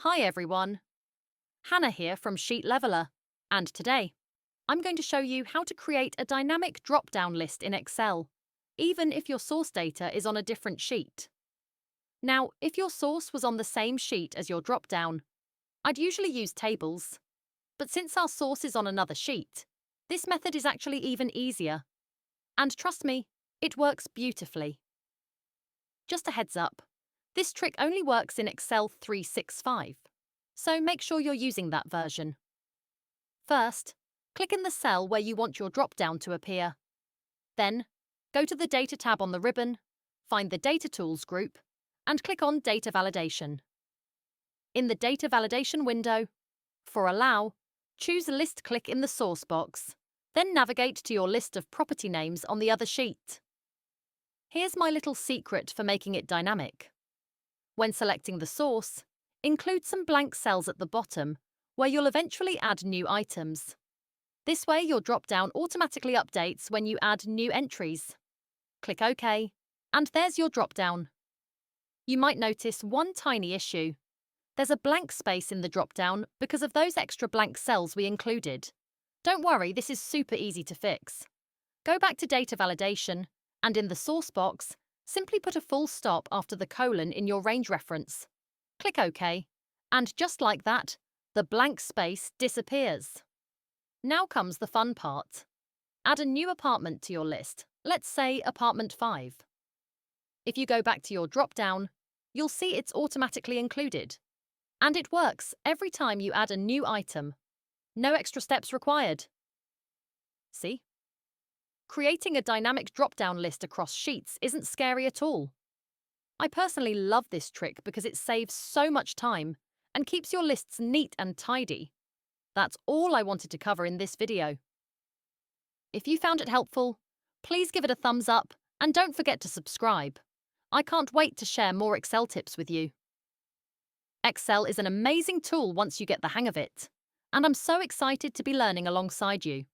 Hi everyone, Hannah here from Sheet Leveler, and today I'm going to show you how to create a dynamic drop-down list in Excel, even if your source data is on a different sheet. Now, if your source was on the same sheet as your drop-down, I'd usually use tables, but since our source is on another sheet, this method is actually even easier. And trust me, it works beautifully. Just a heads up, this trick only works in Excel 365. So make sure you're using that version. First, click in the cell where you want your drop-down to appear. Then, go to the Data tab on the ribbon, find the Data Tools group, and click on Data Validation. In the Data Validation window, for Allow, choose List click in the source box, then navigate to your list of property names on the other sheet. Here's my little secret for making it dynamic. When selecting the source, include some blank cells at the bottom where you'll eventually add new items. This way your drop-down automatically updates when you add new entries. Click OK, and there's your drop-down. You might notice one tiny issue. There's a blank space in the drop-down because of those extra blank cells we included. Don't worry, this is super easy to fix. Go back to Data Validation, and in the source box, simply put a full stop after the colon in your range reference. Click OK, and just like that, the blank space disappears. Now comes the fun part. Add a new apartment to your list, let's say apartment 5. If you go back to your drop-down, you'll see it's automatically included. And it works every time you add a new item. No extra steps required. See? Creating a dynamic drop-down list across sheets isn't scary at all. I personally love this trick because it saves so much time and keeps your lists neat and tidy. That's all I wanted to cover in this video. If you found it helpful, please give it a thumbs up and don't forget to subscribe. I can't wait to share more Excel tips with you. Excel is an amazing tool once you get the hang of it, and I'm so excited to be learning alongside you.